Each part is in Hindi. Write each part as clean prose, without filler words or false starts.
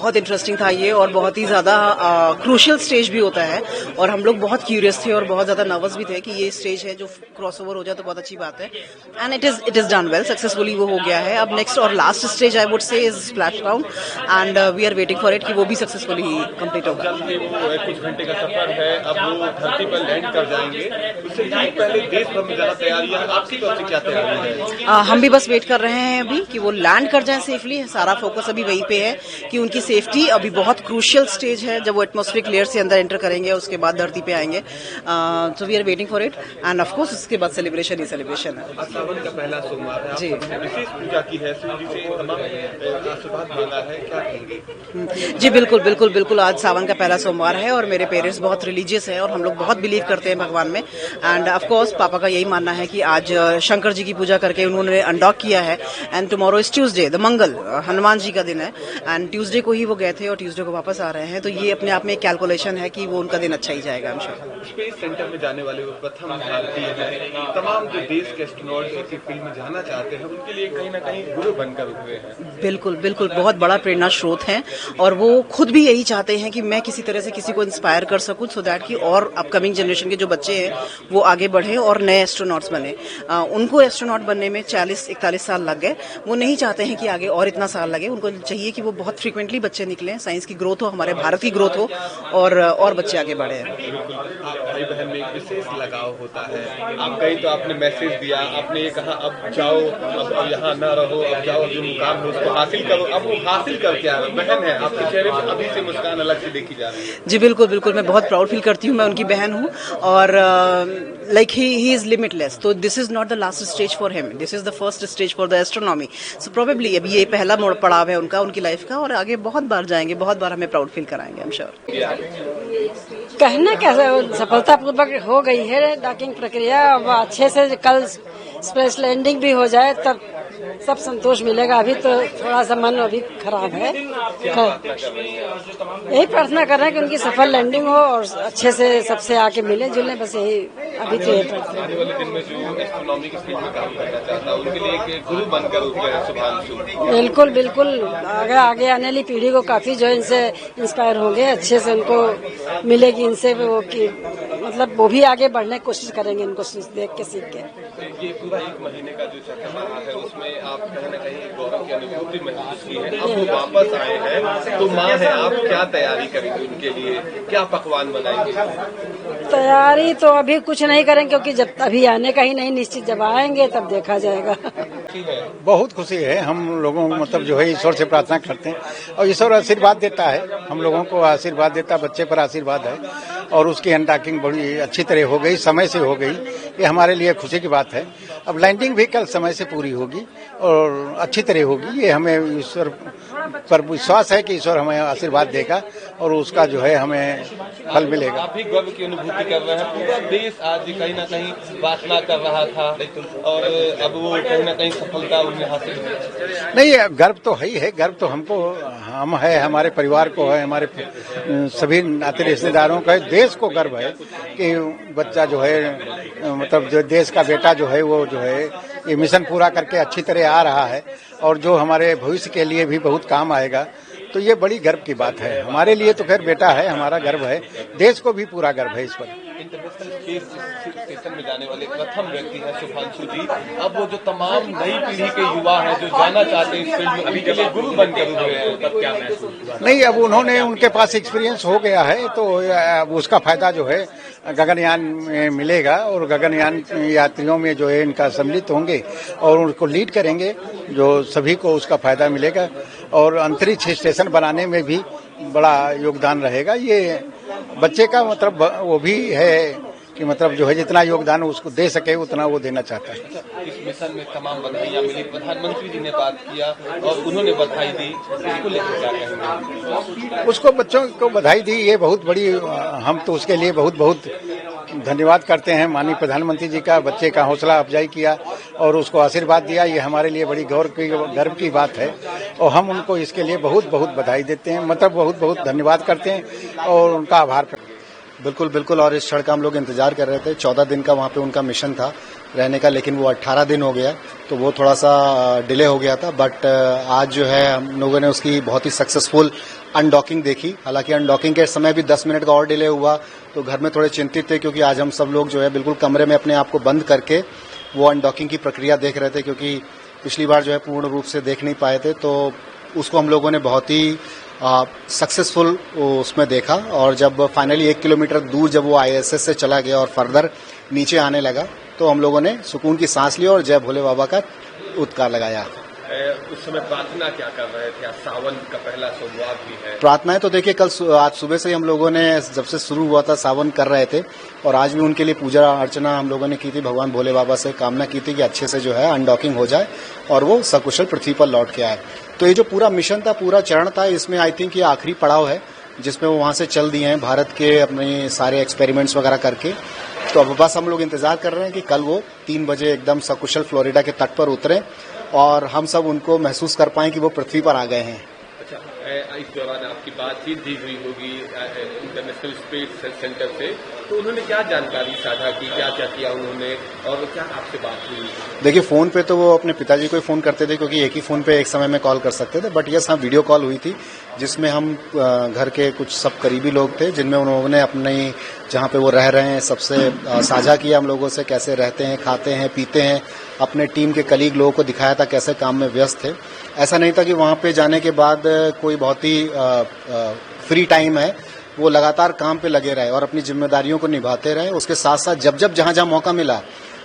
बहुत इंटरेस्टिंग था ये, और बहुत ही ज़्यादा क्रूशियल स्टेज भी होता है, और हम लोग बहुत क्यूरियस थे और बहुत ज़्यादा नर्वस भी थे कि ये स्टेज है जो क्रॉस ओवर हो जाए तो बहुत अच्छी बात है। And it is done well, successfully वो हो गया है। अब नेक्स्ट और last stage I would say is splash down, and we are waiting for it कि वो भी सक्सेसफुली कंप्लीट होगा। जल्द ही वो कुछ घंटे का सफर है, अब वो धरती पर लैंड कर जाएंगे, उससे पहले देश भर में ज़्यादा तैयारियां, आपकी तरफ से क्या तैयारियां हैं? हम भी बस वेट कर रहे हैं अभी कि वो लैंड कर जाए सेफली। सारा फोकस अभी वहीं पे है कि उनकी सेफ्टी। अभी बहुत क्रूशियल स्टेज है जब वो एटमॉस्फेरिक लेयर से अंदर एंटर करेंगे, उसके बाद धरती पे आएंगे। So we are waiting for it, and of course उसके बाद सेलिब्रेशन ही सेलिब्रेशन है। सावन का पहला सोमवार है, जी, विशेष पूजा की है, सूर्य से तमाम आशीर्वाद मांगा है, क्या कहेंगे? जी बिल्कुल बिल्कुल बिल्कुल। आज सावन का पहला सोमवार है और मेरे पेरेंट्स बहुत रिलीजियस हैं और हम लोग बहुत बिलीव करते हैं भगवान में। एंड ऑफ कोर्स पापा का यही मानना है कि आज शंकर जी की पूजा करके उन्होंने अनडॉक किया है, and tomorrow is Tuesday, the Mangal, Hanuman ji का दिन है, एंड ट्यूसडे को ही वो गए थे और ट्यूसडे को वापस आ रहे हैं। तो ये अपने आप में एक कैलकुलेशन है कि वो उनका दिन अच्छा ही जाएगा। स्पेस सेंटर में जाने वाले वो प्रथम भारतीय हैं। तमाम जो देश के एस्ट्रोनॉट्स की फील्ड में जाना चाहते हैं उनके लिए कहीं ना कहीं गुरु बनकर उभरे हैं। बिल्कुल बिल्कुल, बहुत बड़ा प्रेरणा स्रोत है, और वो खुद भी यही चाहते हैं कि मैं किसी तरह से किसी को इंस्पायर कर सकूं, सो दैट कि और अपकमिंग जनरेशन के जो बच्चे हैं वो आगे बढ़े और नए एस्ट्रोनॉट्स बने। उनको एस्ट्रोनॉट बनने में 40-41 साल लग गए। वो नहीं चाहते हैं कि आगे और इतना साल लगे। उनको चाहिए कि वो बहुत फ्रीक्वेंटली बच्चे निकलें, साइंस की ग्रोथ हो, हमारे भारत की ग्रोथ हो, और बच्चे आगे बढ़े। भाई बहन में एक विशेष लगाव होता है। आप गई तो आपने मैसेज दिया, आपने ये कहा अब जाओ, अब यहाँ न रहो, अब जाओ, जो मुकाम है उसको हासिल करो। अब वो हासिल करके आ रहे, बहन है आपके चेहरे पर अभी से मुस्कान अलग से देखी जा रही है। जी बिल्कुल बिल्कुल, मैं बहुत प्राउड फील करती हूँ, मैं उनकी बहन हूँ, और लाइक ही इज लिमिटलेस। तो this is not the last stage for him, this is the first stage for the astronomy. So probably अभी ये पहला पड़ाव है उनका, उनकी लाइफ का, और आगे बहुत बार जाएंगे, बहुत बार हमें प्राउड फील कराएंगे, आई एम श्योर। कहना कैसे, सफलतापूर्वक हो गई है डॉकिंग प्रक्रिया। अब अच्छे से कल स्पेस लैंडिंग भी हो जाए तब सब संतोष मिलेगा। अभी तो थोड़ा सा मन अभी खराब है। यही प्रार्थना कर रहे हैं कि उनकी सफल लैंडिंग हो और अच्छे से सबसे आके मिले जुले, बस यही अभी तो यही प्रार्थना। आने वाले दिन में जो एस्ट्रोनॉमी की फील्ड में काम करना चाहता है उनके लिए एक गुरु बनकर उभरे हैं शुभांशु। बिल्कुल बिल्कुल, आगे आने वाली पीढ़ी को काफी जो इनसे इंस्पायर होंगे, अच्छे से उनको मिलेगी इनसे वो कि मतलब वो भी आगे बढ़ने की कोशिश करेंगे, इनको देख के सीख के। ये पूरा एक महीने का जो सफर रहा है उसमें आप कहीं न कहीं गौरव की अनुभूति महसूस की है। अब वो वापस आए हैं तो माँ है, आप क्या तैयारी करेंगे उनके लिए, क्या पकवान बनाएंगे? तैयारी तो अभी कुछ नहीं करेंगे क्योंकि जब अभी आने का ही नहीं निश्चित, जब आएंगे तब देखा जाएगा। बहुत खुशी है हम लोगों को, मतलब जो है ईश्वर से प्रार्थना करते हैं और ईश्वर आशीर्वाद देता है, हम लोगों को आशीर्वाद देता है, बच्चे पर आशीर्वाद है, और उसकी अनडॉकिंग बड़ी अच्छी तरह हो गई, समय से हो गई, ये हमारे लिए खुशी की बात है। अब लैंडिंग भी कल समय से पूरी होगी और अच्छी तरह होगी, ये हमें ईश्वर पर विश्वास है कि ईश्वर हमें आशीर्वाद देगा और उसका जो है हमें फल मिलेगा। आप भी गर्व की अनुभूति कर रहे हैं, पूरा देश आज कहीं न कहीं वासना कर रहा था और अब वो कहीं न कहीं सफलता उन्हें हासिल हुई। नहीं, गर्व तो है ही है, गर्व तो हमको हम है, हमारे परिवार को है, हमारे सभी नाते रिश्तेदारों का है, देश को गर्व है कि बच्चा जो है, मतलब जो देश का बेटा जो है वो जो है ये मिशन पूरा करके अच्छी तरह आ रहा है और जो हमारे भविष्य के लिए भी बहुत काम आएगा। तो ये बड़ी गर्व की बात है हमारे लिए, तो खैर बेटा है, हमारा गर्व है, देश को भी पूरा गर्व है इस पर। इंटरनेशनल स्पेस स्टेशन में जाने वाले प्रथम व्यक्ति हैं शुभांशु जी। अब वो जो तमाम नई पीढ़ी के युवा हैं जो जाना चाहते हैं इस फील्ड में, अभी के लिए गुरु बनकर उभरे हैं, तब क्या महसूस? नहीं, अब उन्होंने, उनके पास एक्सपीरियंस हो गया है तो अब उसका फायदा जो है गगनयान में मिलेगा और गगनयान यात्रियों में जो है इनका सम्मिलित होंगे और उनको लीड करेंगे, जो सभी को उसका फायदा मिलेगा और अंतरिक्ष स्टेशन बनाने में भी बड़ा योगदान रहेगा। ये बच्चे का मतलब वो भी है कि मतलब जो है जितना योगदान उसको दे सके उतना वो देना चाहता है। इस मिशन में तमाम बधाइयां मिली, प्रधानमंत्री जी ने बात किया और उन्होंने बधाई दी, इसको लेकर क्या कहेंगे? उसको बच्चों को बधाई दी, ये बहुत बड़ी, हम तो उसके लिए बहुत बहुत धन्यवाद करते हैं माननीय प्रधानमंत्री जी का। बच्चे का हौसला अफजाई किया और उसको आशीर्वाद दिया, ये हमारे लिए बड़ी गर्व की बात है और हम उनको इसके लिए बहुत बहुत बधाई देते हैं, मतलब बहुत बहुत धन्यवाद करते हैं और उनका आभार। बिल्कुल बिल्कुल, और इस क्षण का हम लोग इंतजार कर रहे थे। 14 दिन का वहाँ पे उनका मिशन था रहने का, लेकिन वो 18 दिन हो गया, तो वो थोड़ा सा डिले हो गया था। बट आज जो है हम लोगों ने उसकी बहुत ही सक्सेसफुल अनडॉकिंग देखी। हालांकि अनडॉकिंग के समय भी 10 मिनट का और डिले हुआ, तो घर में थोड़े चिंतित थे, क्योंकि आज हम सब लोग जो है बिल्कुल कमरे में अपने आप को बंद करके वो अनडॉकिंग की प्रक्रिया देख रहे थे, क्योंकि पिछली बार जो है पूर्ण रूप से देख नहीं पाए थे। तो उसको हम लोगों ने बहुत ही सक्सेसफुल उसमें देखा, और जब फाइनली 1 किलोमीटर दूर जब वो ISS से चला गया और फर्दर नीचे आने लगा, तो हम लोगों ने सुकून की सांस ली और जय भोले बाबा का उद्गार लगाया। उस समय प्रार्थना क्या कर रहे थे? आज सावन का पहला सोमवार भी है। प्रार्थनाएं तो देखिए आज सुबह से ही हम लोगों ने, जब से शुरू हुआ था सावन कर रहे थे, और आज भी उनके लिए पूजा अर्चना हम लोगों ने की थी। भगवान भोले बाबा से कामना की थी कि अच्छे से जो है अनडॉकिंग हो जाए और वो सकुशल पृथ्वी पर लौट के आए। तो ये जो पूरा मिशन था, पूरा चरण था, इसमें आई थिंक ये आखिरी पड़ाव है जिसमें वो वहां से चल दिए हैं भारत के अपने सारे एक्सपेरिमेंट्स वगैरह करके। तो अब बस हम लोग इंतजार कर रहे हैं कि कल वो 3 बजे एकदम सकुशल फ्लोरिडा के तट पर उतरे और हम सब उनको महसूस कर पाएं कि वो पृथ्वी पर आ गए हैं। अच्छा, इस दौरान आपकी बातचीत भी हुई होगी इंटरनेशनल स्पेस सेंटर से, तो उन्होंने क्या जानकारी साझा की, क्या क्या किया उन्होंने, और क्या आपसे बात हुई? देखिए, फोन पे तो वो अपने पिताजी को ही फोन करते थे, क्योंकि एक ही फोन पे एक समय में कॉल कर सकते थे। बट यस, हाँ, वीडियो कॉल हुई थी, जिसमें हम घर के कुछ सब करीबी लोग थे, जिनमें उन्होंने अपने जहाँ पे वो रह रहे हैं सबसे साझा किया हम लोगों से, कैसे रहते हैं, खाते हैं, पीते हैं। अपने टीम के कलीग लोगों को दिखाया था कैसे काम में व्यस्त थे। ऐसा नहीं था कि वहाँ पे जाने के बाद कोई बहुत ही फ्री टाइम है, वो लगातार काम पे लगे रहे और अपनी जिम्मेदारियों को निभाते रहे। उसके साथ साथ जब जहाँ जहाँ मौका मिला,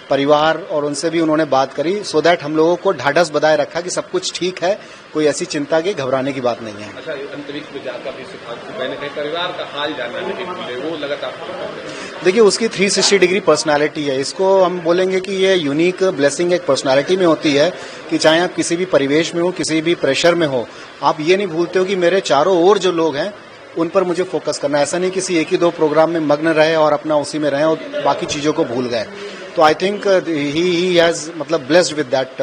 परिवार और उनसे भी उन्होंने बात करी, सो दैट हम लोगों को ढाढ़स बधाए रखा कि सब कुछ ठीक है, कोई ऐसी चिंता की घबराने की बात नहीं है। अच्छा, अंतरिक्ष में जाकर भी सुधांशु मैंने कहा परिवार का हाल जानना नहीं भूले, वो लगातार। देखिए, उसकी 360 डिग्री पर्सनालिटी है। इसको हम बोलेंगे कि ये यूनिक ब्लेसिंग एक पर्सनालिटी में होती है कि चाहे आप किसी भी परिवेश में हो, किसी भी प्रेशर में हो, आप ये नहीं भूलते हो कि मेरे चारों ओर जो लोग हैं उन पर मुझे फोकस करना है। ऐसा नहीं किसी एक ही 2 प्रोग्राम में मग्न रहे और अपना उसी में रहे और बाकी चीजों को भूल गए। तो आई थिंक ही हैज मतलब blessed with that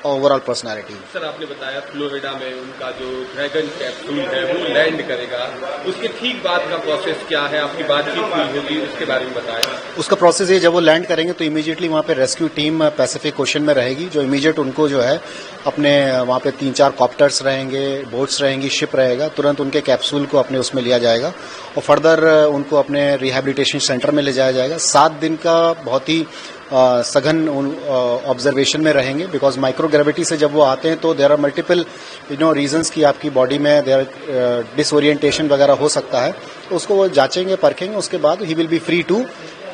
overall personality. Sir, आपने बताया फ्लोरिडा में उनका जो ड्रैगन कैप्सूल है वो लैंड करेगा, उसके ठीक बाद का प्रोसेस क्या है? आपकी बातचीत हुई होगी, उसके बारे में बताएं। उसका प्रोसेस ये, जब वो लैंड करेंगे तो इमीडिएटली वहाँ पे रेस्क्यू टीम पैसिफिक ओशन में रहेगी, जो इमीडिएट उनको जो है अपने वहाँ पे 3-4 कॉप्टर्स रहेंगे, बोट्स रहेंगी, शिप रहेगा, तुरंत उनके कैप्सूल को अपने उसमें लिया जाएगा और फर्दर उनको अपने रिहैबिलिटेशन सेंटर में ले जाया जाएगा। 7 दिन का बहुत ही सघन ऑब्जर्वेशन में रहेंगे, बिकॉज माइक्रोग्रेविटी से जब वो आते हैं तो देयर आर मल्टीपल रीजंस की आपकी बॉडी में देयर डिसओरिएंटेशन वगैरह हो सकता है। तो उसको वो जांचेंगे, परखेंगे, उसके बाद he will be free to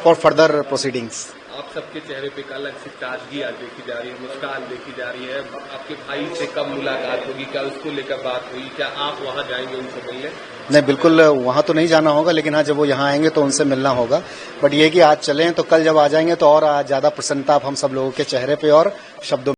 for further proceedings. आप सबके चेहरे पे एक अलग सी ताजगी आज देखी जा रही है, मुस्कान देखी जा रही है। आपके भाई से कब मुलाकात होगी, क्या उसको लेकर बात हुई, क्या आप वहां जाएंगे उनसे मिलने? नहीं, बिल्कुल वहां तो नहीं जाना होगा, लेकिन हाँ, जब वो यहाँ आएंगे तो उनसे मिलना होगा। बट ये कि आज चलें तो कल जब आ जाएंगे तो और ज्यादा प्रसन्नता आप हम सब लोगों के चेहरे पे और शब्दों